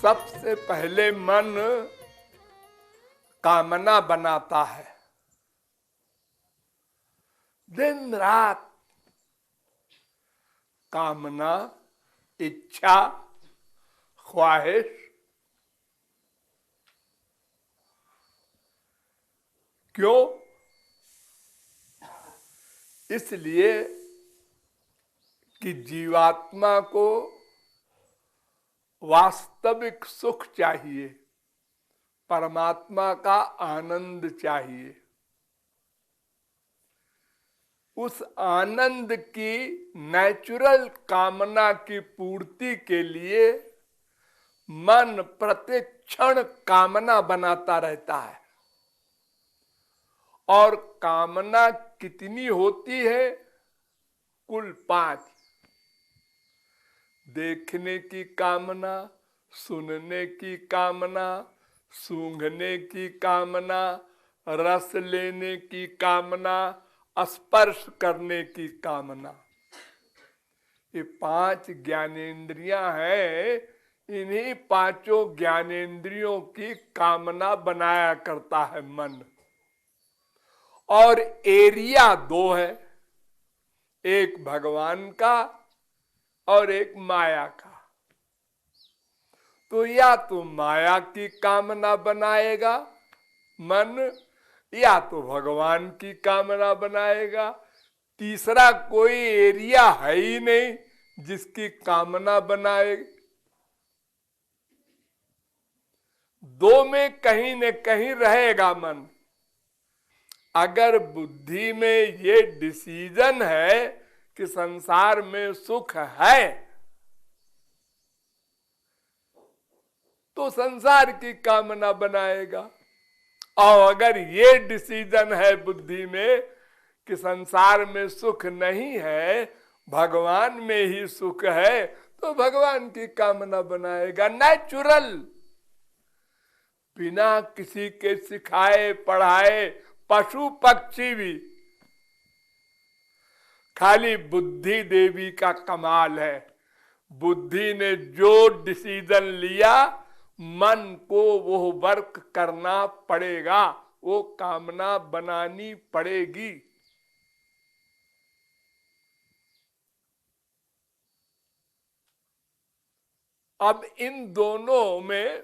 सबसे पहले मन कामना बनाता है। दिन रात कामना, इच्छा, ख्वाहिश, क्यों? इसलिए कि जीवात्मा को वास्तविक सुख चाहिए, परमात्मा का आनंद चाहिए। उस आनंद की नेचुरल कामना की पूर्ति के लिए मन प्रतिक्षण कामना बनाता रहता है। और कामना कितनी होती है? कुल 5। देखने की कामना, सुनने की कामना, सूंघने की कामना, रस लेने की कामना, स्पर्श करने की कामना। ये 5 ज्ञानेंद्रियां हैं। इन्हीं 5 ज्ञानेंद्रियों की कामना बनाया करता है मन। और एरिया 2 है, एक भगवान का और एक माया का। तो या तो माया की कामना बनाएगा मन, या तो भगवान की कामना बनाएगा। तीसरा कोई एरिया है ही नहीं जिसकी कामना बनाए। 2 में कहीं न कहीं रहेगा मन। अगर बुद्धि में ये डिसीजन है कि संसार में सुख है, तो संसार की कामना बनाएगा। और अगर ये डिसीजन है बुद्धि में कि संसार में सुख नहीं है, भगवान में ही सुख है, तो भगवान की कामना बनाएगा। नेचुरल, बिना किसी के सिखाए पढ़ाए। पशु पक्षी भी, खाली बुद्धि देवी का कमाल है। बुद्धि ने जो डिसीजन लिया, मन को वो वर्क करना पड़ेगा, वो कामना बनानी पड़ेगी। अब इन दोनों में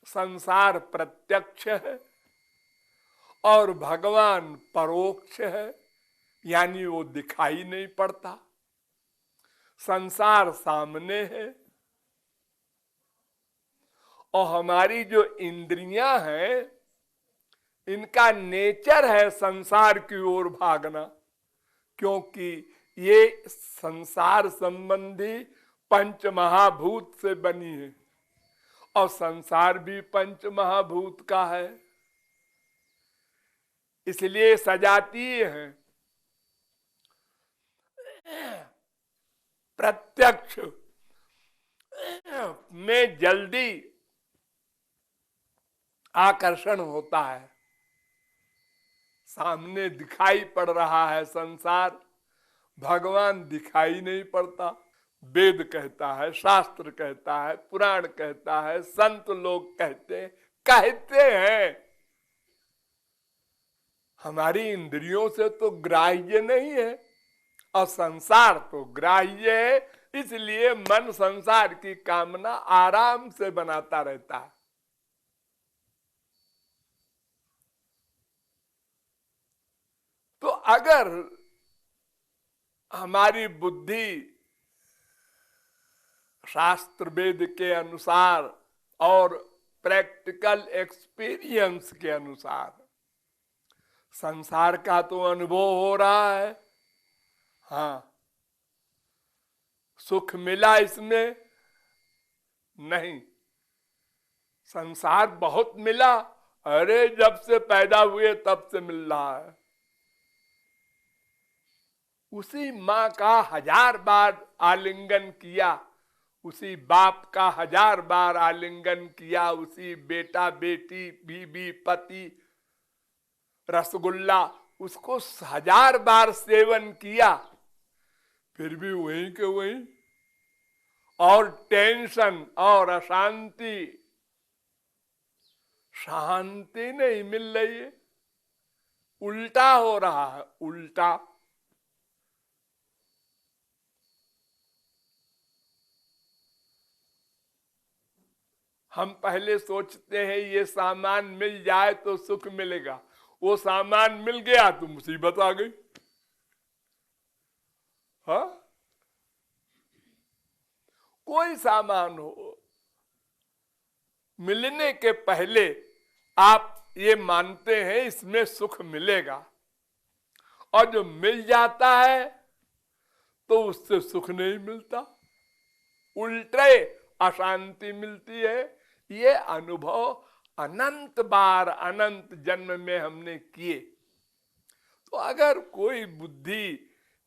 संसार प्रत्यक्ष है और भगवान परोक्ष है, यानी वो दिखाई नहीं पड़ता। संसार सामने है और हमारी जो इंद्रियां हैं, इनका नेचर है संसार की ओर भागना, क्योंकि ये संसार संबंधी 5 महाभूत से बनी है और संसार भी 5 महाभूत का है। इसलिए सजातीय है। प्रत्यक्ष में जल्दी आकर्षण होता है। सामने दिखाई पड़ रहा है संसार, भगवान दिखाई नहीं पड़ता। वेद कहता है, शास्त्र कहता है, पुराण कहता है, संत लोग कहते हैं। हमारी इंद्रियों से तो ग्राह्य नहीं है और संसार तो ग्राह्य है। इसलिए मन संसार की कामना आराम से बनाता रहता है। तो अगर हमारी बुद्धि शास्त्र वेद के अनुसार और प्रैक्टिकल एक्सपीरियंस के अनुसार संसार का तो अनुभव हो रहा है, हाँ, सुख मिला इसमें नहीं। संसार बहुत मिला, अरे जब से पैदा हुए तब से मिल रहा है। उसी माँ का 1000 बार आलिंगन किया, उसी बाप का 1000 बार आलिंगन किया, उसी बेटा बेटी बीबी पति रसगुल्ला उसको 1000 बार सेवन किया, फिर भी वहीं के वहीं। और टेंशन और अशांति, शांति नहीं मिल रही है, उल्टा हो रहा है, उल्टा। हम पहले सोचते हैं ये सामान मिल जाए तो सुख मिलेगा, वो सामान मिल गया तो मुसीबत आ गई। हाँ, कोई सामान हो, मिलने के पहले आप ये मानते हैं इसमें सुख मिलेगा, और जो मिल जाता है तो उससे सुख नहीं मिलता, उल्टे अशांति मिलती है। ये अनुभव अनंत बार अनंत जन्म में हमने किए। तो अगर कोई बुद्धि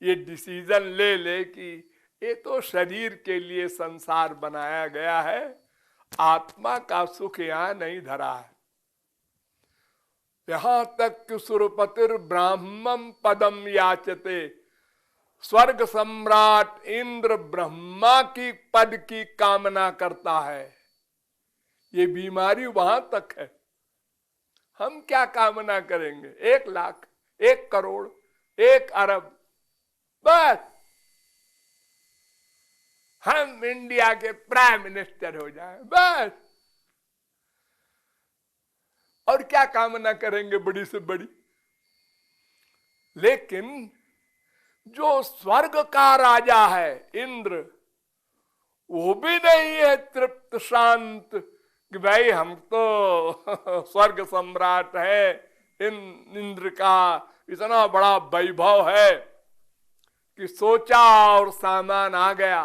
ये डिसीजन ले ले कि ये तो शरीर के लिए संसार बनाया गया है, आत्मा का सुख यहां नहीं धरा है, यहां तक कि सुरपतिर ब्राह्मम पदम याचते, स्वर्ग सम्राट इंद्र ब्रह्मा की पद की कामना करता है। ये बीमारी वहां तक है। हम क्या कामना करेंगे? 1 लाख, 1 करोड़, 1 अरब, बस हम इंडिया के प्राइम मिनिस्टर हो जाएं, बस। और क्या कामना करेंगे बड़ी से बड़ी? लेकिन जो स्वर्ग का राजा है इंद्र, वो भी नहीं है तृप्त शांत कि भाई हम तो स्वर्ग सम्राट है, इंद्र का इतना बड़ा वैभव है कि सोचा और सामान आ गया,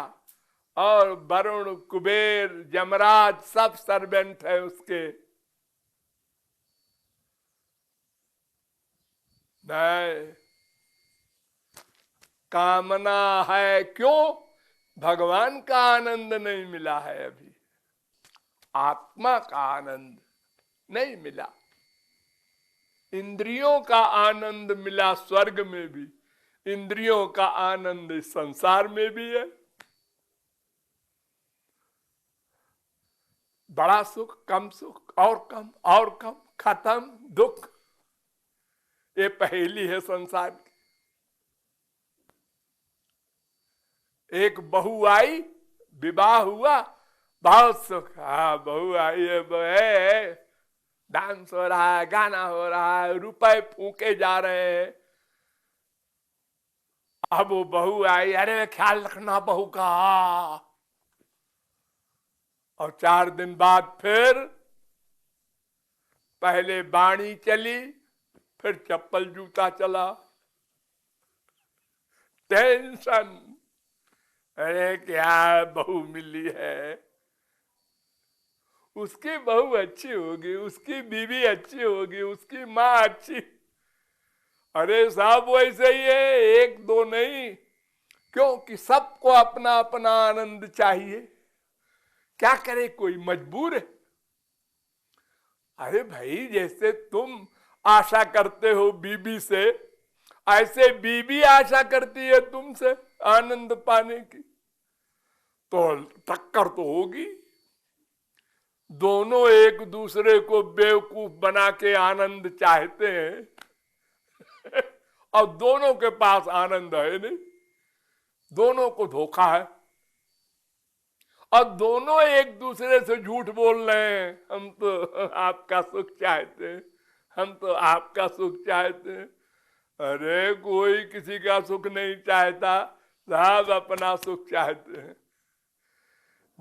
और वरुण कुबेर यमराज सब सर्वेंट है उसके। नहीं, कामना है। क्यों? भगवान का आनंद नहीं मिला है अभी, आत्मा का आनंद नहीं मिला। इंद्रियों का आनंद मिला स्वर्ग में भी, इंद्रियों का आनंद इस संसार में भी है। बड़ा सुख, कम सुख, और कम और कम, खत्म दुख, ये पहेली है संसार की। एक बहू आई, विवाह हुआ, बहुत सुख, हाँ बहू आई है, डांस हो रहा है, गाना हो रहा है, रुपए फूके जा रहे हैं। अब वो बहू आई, अरे ख्याल रखना बहू का। और 4 दिन बाद फिर पहले बाणी चली, फिर चप्पल जूता चला। टेंशन, अरे क्या बहू मिली है, उसकी बहू अच्छी होगी, उसकी बीवी अच्छी होगी, उसकी माँ अच्छी। अरे साहब वैसे ही है, 1-2 नहीं, क्योंकि सबको अपना अपना आनंद चाहिए। क्या करे, कोई मजबूर है। अरे भाई, जैसे तुम आशा करते हो बीबी से, ऐसे बीबी आशा करती है तुमसे आनंद पाने की, तो टक्कर तो होगी। दोनों एक दूसरे को बेवकूफ बना के आनंद चाहते हैं और दोनों के पास आनंद है नहीं, दोनों को धोखा है, और दोनों एक दूसरे से झूठ बोल रहे हैं, हम तो आपका सुख चाहते हैं, हम तो आपका सुख चाहते हैं। अरे कोई किसी का सुख नहीं चाहता, सब अपना सुख चाहते हैं।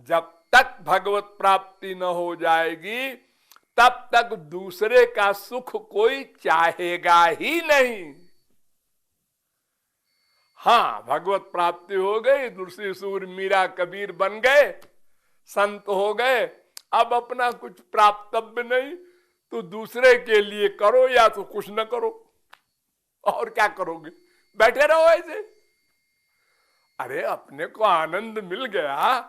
जब तक भगवत प्राप्ति न हो जाएगी तब तक दूसरे का सुख कोई चाहेगा ही नहीं। हाँ, भगवत प्राप्ति हो गई, तुलसी सूर मीरा कबीर बन गए, संत हो गए, अब अपना कुछ प्राप्तव्य नहीं, तो दूसरे के लिए करो या तो कुछ न करो। और क्या करोगे, बैठे रहो ऐसे। अरे अपने को आनंद मिल गया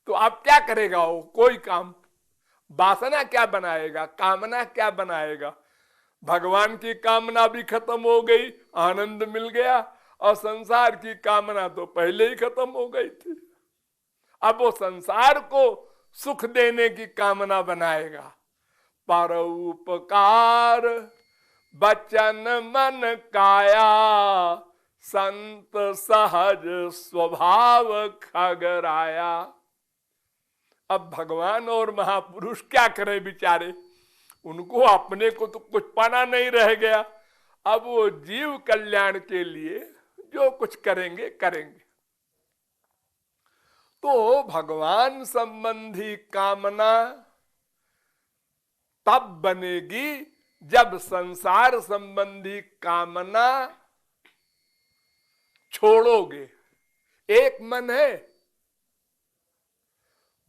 तो आप क्या करेगा? वो कोई काम, वासना क्या बनाएगा, कामना क्या बनाएगा? भगवान की कामना भी खत्म हो गई, आनंद मिल गया, और संसार की कामना तो पहले ही खत्म हो गई थी। अब वो संसार को सुख देने की कामना बनाएगा। परोपकार बचन मन काया, संत सहज स्वभाव खगराया। अब भगवान और महापुरुष क्या करें बेचारे, उनको अपने को तो कुछ पाना नहीं रह गया। अब वो जीव कल्याण के लिए जो कुछ करेंगे करेंगे। तो भगवान संबंधी कामना तब बनेगी जब संसार संबंधी कामना छोड़ोगे। एक मन है,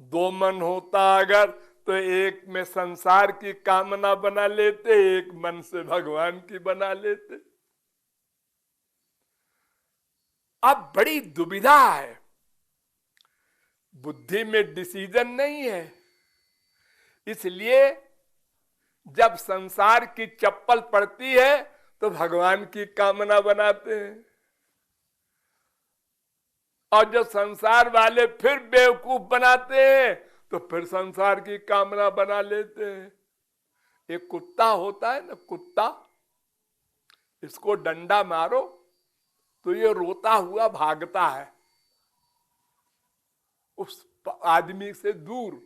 दो मन होता अगर तो एक में संसार की कामना बना लेते, एक मन से भगवान की बना लेते। अब बड़ी दुविधा है, बुद्धि में डिसीजन नहीं है। इसलिए जब संसार की चप्पल पड़ती है तो भगवान की कामना बनाते हैं, और जब संसार वाले फिर बेवकूफ बनाते हैं तो फिर संसार की कामना बना लेते हैं। एक कुत्ता होता है ना, कुत्ता, इसको डंडा मारो तो ये रोता हुआ भागता है उस आदमी से दूर,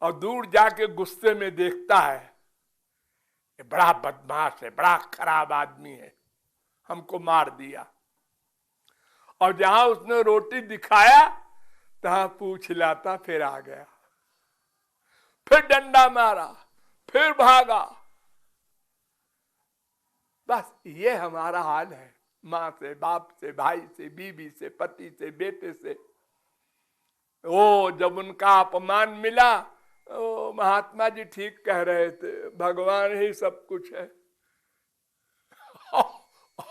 और दूर जाके गुस्से में देखता है, ये बड़ा बदमाश है, बड़ा खराब आदमी है, हमको मार दिया। और जहां उसने रोटी दिखाया तहां पूछ हिलाता, फिर आ गया, फिर डंडा मारा, फिर भागा। बस ये हमारा हाल है, माँ से, बाप से, भाई से, बीवी से, पति से, बेटे से। ओ जब उनका अपमान मिला, ओ महात्मा जी ठीक कह रहे थे, भगवान ही सब कुछ है।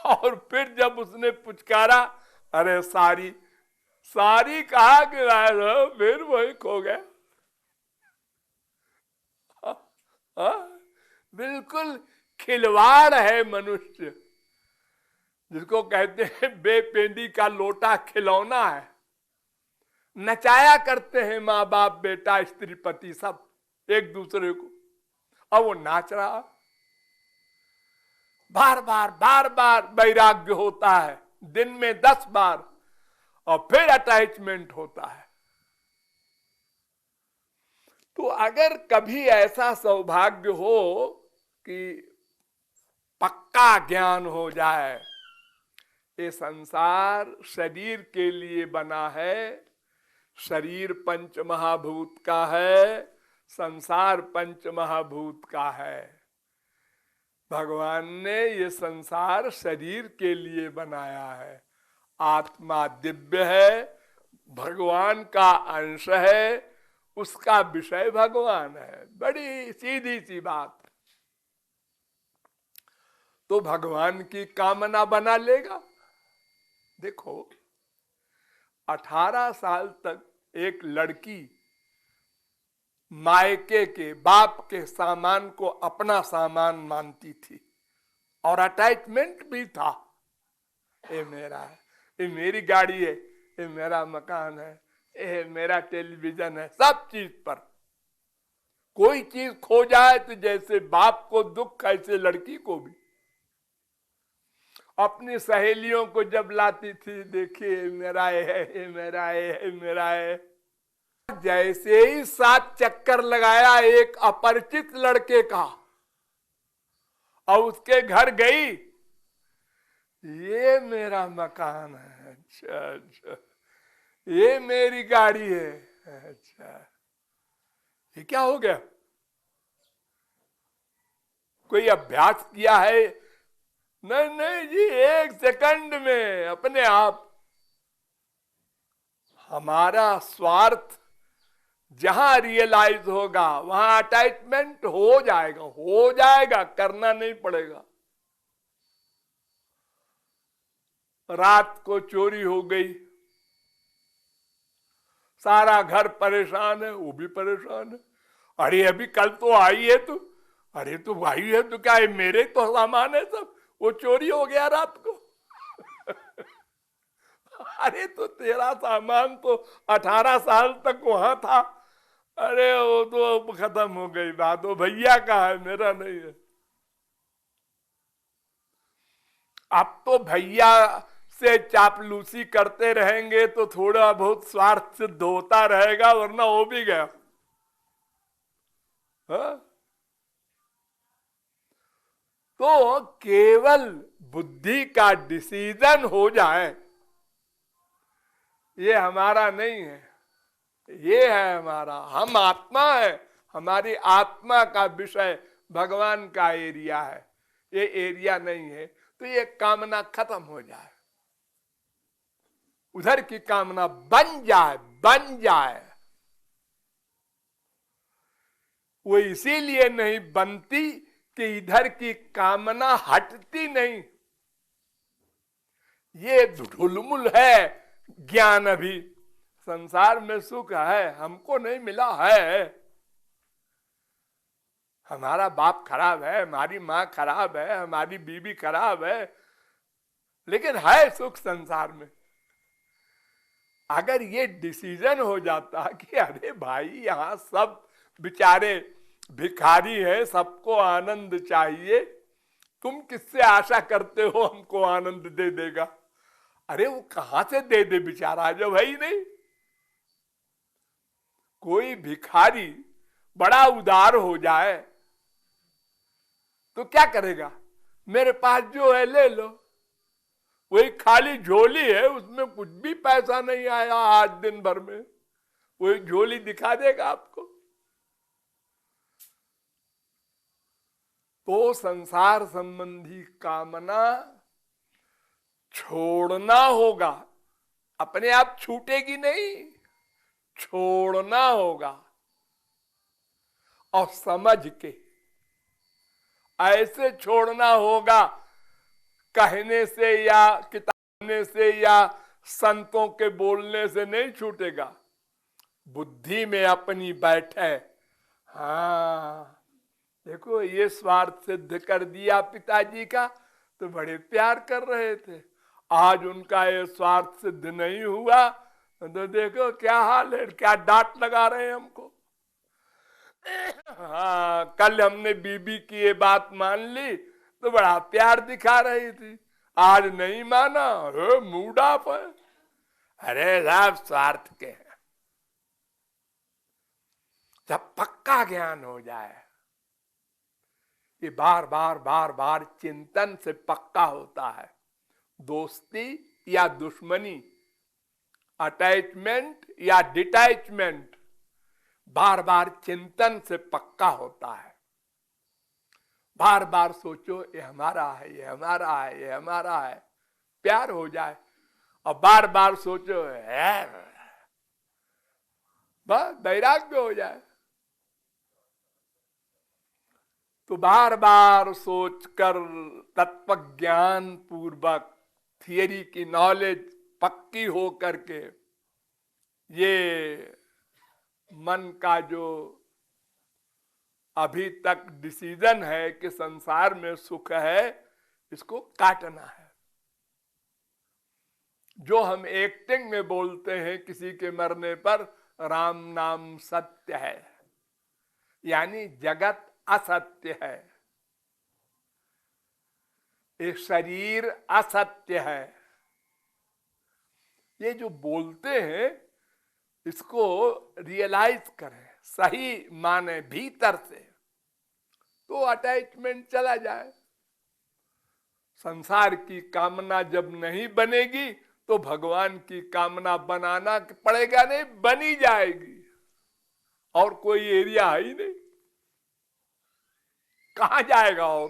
और फिर जब उसने पुचकारा, अरे सारी सारी कहा कि फिर वही खो गया। बिल्कुल खिलवाड़ है मनुष्य, जिसको कहते हैं बेपेंडी का लोटा खिलौना है। नचाया करते हैं माँ बाप, बेटा, स्त्री, पति सब एक दूसरे को, अब वो नाच रहा। बार बार वैराग्य होता है, दिन में 10 बार, और फिर अटैचमेंट होता है। तो अगर कभी ऐसा सौभाग्य हो कि पक्का ज्ञान हो जाए, ये संसार शरीर के लिए बना है, शरीर पंच महाभूत का है, संसार पंच महाभूत का है। भगवान ने ये संसार शरीर के लिए बनाया है। आत्मा दिव्य है, भगवान का अंश है, उसका विषय भगवान है। बड़ी सीधी सी बात। तो भगवान की कामना बना लेगा। देखो 18 साल तक एक लड़की मायके के बाप के सामान को अपना सामान मानती थी, और अटैचमेंट भी था। ये मेरा है, ये मेरी गाड़ी है, ये मेरा मकान है, ये मेरा टेलीविजन है। सब चीज पर कोई चीज खो जाए तो जैसे बाप को दुख, ऐसे लड़की को भी। अपनी सहेलियों को जब लाती थी, देखिए मेरा है, ये मेरा है, ये मेरा है। जैसे ही 7 चक्कर लगाया एक अपरिचित लड़के का, और उसके घर गई, ये मेरा मकान है, अच्छा, ये मेरी गाड़ी है, अच्छा, ये क्या हो गया? कोई अभ्यास किया है? नहीं जी, 1 सेकंड में अपने आप। हमारा स्वार्थ जहां रियलाइज होगा वहां अटैचमेंट हो जाएगा, करना नहीं पड़ेगा। रात को चोरी हो गई, सारा घर परेशान है, वो भी परेशान है। अरे अभी कल तो आई है तू, अरे तू आई है तो क्या है, मेरे तो सामान है सब, वो चोरी हो गया रात को। अरे तो तेरा सामान तो 18 साल तक वहां था। अरे वो तो खत्म हो गई बात, वो भैया का है, मेरा नहीं है। अब तो भैया से चापलूसी करते रहेंगे तो थोड़ा बहुत स्वार्थ सिद्ध होता रहेगा, वरना हो भी गया। हाँ? तो केवल बुद्धि का डिसीजन हो जाए ये हमारा नहीं है, ये है हमारा। हम आत्मा है, हमारी आत्मा का विषय भगवान का एरिया है, ये एरिया नहीं है। तो ये कामना खत्म हो जाए, उधर की कामना बन जाए, बन जाए। वो इसीलिए नहीं बनती कि इधर की कामना हटती नहीं। ये ढुलमुल है ज्ञान। अभी संसार में सुख है, हमको नहीं मिला है। हमारा बाप खराब है, हमारी माँ खराब है, हमारी बीवी खराब है, लेकिन है सुख संसार में। अगर ये डिसीजन हो जाता कि अरे भाई यहाँ सब बेचारे भिखारी है, सबको आनंद चाहिए, तुम किससे आशा करते हो हमको आनंद दे देगा? अरे वो कहां से दे दे बेचारा, जब है ही नहीं। कोई भिखारी बड़ा उदार हो जाए तो क्या करेगा? मेरे पास जो है ले लो। वही खाली झोली है, उसमें कुछ भी पैसा नहीं आया आज दिन भर में, वही झोली दिखा देगा आपको। तो संसार संबंधी कामना छोड़ना होगा, अपने आप छूटेगी नहीं, छोड़ना होगा। और समझ के ऐसे छोड़ना होगा, कहने से या किताबने से या संतों के बोलने से नहीं छूटेगा। बुद्धि में अपनी बैठे, हाँ देखो ये स्वार्थ सिद्ध कर दिया पिताजी का, तो बड़े प्यार कर रहे थे, आज उनका ये स्वार्थ सिद्ध नहीं हुआ तो देखो क्या हाल है, क्या डांट लगा रहे हैं हमको। हाँ, कल हमने बीबी की ये बात मान ली तो बड़ा प्यार दिखा रही थी, आज नहीं माना, मूड ऑफ है। अरे साहब स्वार्थ के हैं। जब पक्का ज्ञान हो जाए, ये बार बार बार बार चिंतन से पक्का होता है। दोस्ती या दुश्मनी, अटैचमेंट या डिटैचमेंट, बार बार चिंतन से पक्का होता है। बार बार सोचो ये हमारा है, ये हमारा है, ये हमारा है, प्यार हो जाए। और बार बार सोचो है, बस वैराग्य हो जाए। तो बार बार सोचकर तत्व ज्ञान पूर्वक थियरी की नॉलेज पक्की हो करके ये मन का जो अभी तक डिसीजन है कि संसार में सुख है, इसको काटना है। जो हम एक्टिंग में बोलते हैं किसी के मरने पर, राम नाम सत्य है, यानी जगत असत्य है, ये शरीर असत्य है। ये जो बोलते हैं इसको रियलाइज करें, सही माने भीतर से, तो अटैचमेंट चला जाए। संसार की कामना जब नहीं बनेगी तो भगवान की कामना बनाना पड़ेगा नहीं, बनी जाएगी। और कोई एरिया है ही नहीं, कहां जाएगा? और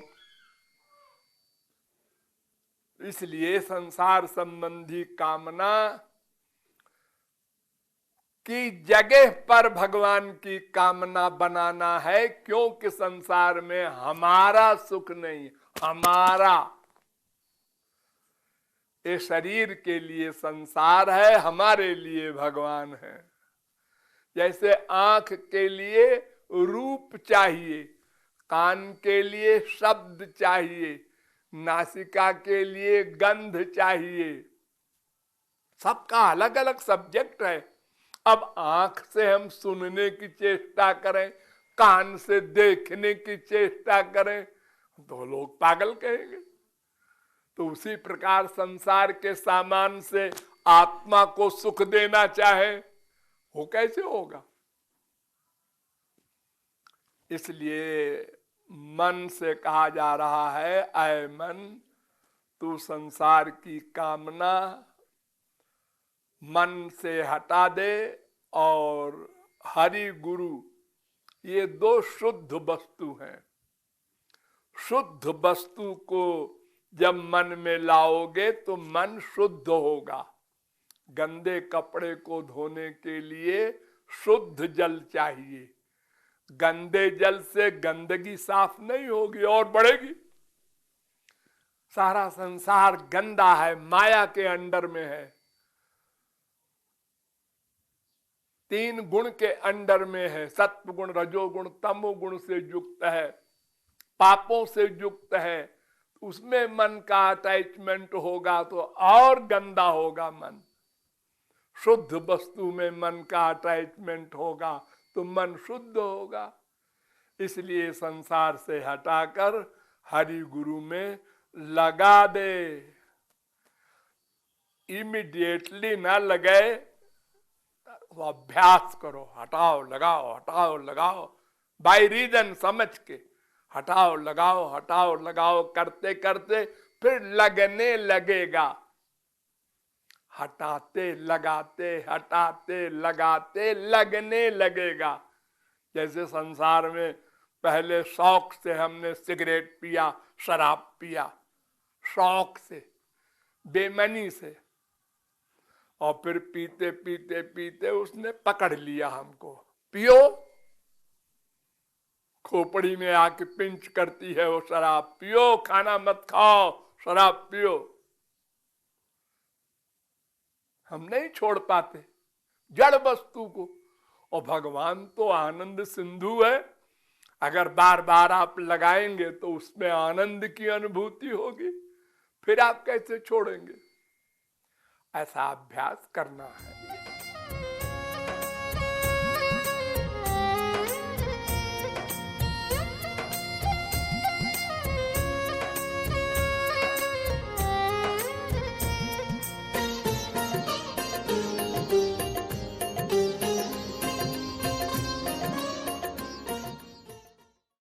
इसलिए संसार संबंधी कामना की जगह पर भगवान की कामना बनाना है, क्योंकि संसार में हमारा सुख नहीं, हमारा। ये शरीर के लिए संसार है, हमारे लिए भगवान है। जैसे आंख के लिए रूप चाहिए, कान के लिए शब्द चाहिए, नासिका के लिए गंध चाहिए, सबका अलग अलग सब्जेक्ट है। अब आंख से हम सुनने की चेष्टा करें, कान से देखने की चेष्टा करें तो लोग पागल कहेंगे। तो उसी प्रकार संसार के सामान से आत्मा को सुख देना चाहे, वो कैसे होगा? इसलिए मन से कहा जा रहा है, ऐ मन तू संसार की कामना मन से हटा दे और हरि गुरु, ये दो शुद्ध वस्तु हैं। शुद्ध वस्तु को जब मन में लाओगे तो मन शुद्ध होगा। गंदे कपड़े को धोने के लिए शुद्ध जल चाहिए। गंदे जल से गंदगी साफ नहीं होगी और बढ़ेगी। सारा संसार गंदा है, माया के अंडर में है, 3 गुण के अंडर में है। सत्व गुण, रजोगुण, तमोगुण से युक्त है, पापों से युक्त है। उसमें मन का अटैचमेंट होगा तो और गंदा होगा मन। शुद्ध वस्तु में मन का अटैचमेंट होगा तो मन शुद्ध होगा। इसलिए संसार से हटाकर हरि गुरु में लगा दे। इमीडिएटली ना लगे, वो अभ्यास करो, हटाओ लगाओ, हटाओ लगाओ, बाय रीजन समझ के हटाओ लगाओ, हटाओ लगाओ करते करते फिर लगने लगेगा। हटाते लगाते, हटाते लगाते लगने लगेगा। जैसे संसार में पहले शौक से हमने सिगरेट पिया, शराब पिया, शौक से, बेमनी से, और फिर पीते पीते पीते उसने पकड़ लिया हमको, पियो। खोपड़ी में आके पिंच करती है वो शराब, पियो, खाना मत खाओ, शराब पियो। हम नहीं छोड़ पाते जड़ वस्तु को। और भगवान तो आनंद सिंधु है, अगर बार बार आप लगाएंगे तो उसमें आनंद की अनुभूति होगी, फिर आप कैसे छोड़ेंगे? ऐसा अभ्यास करना है।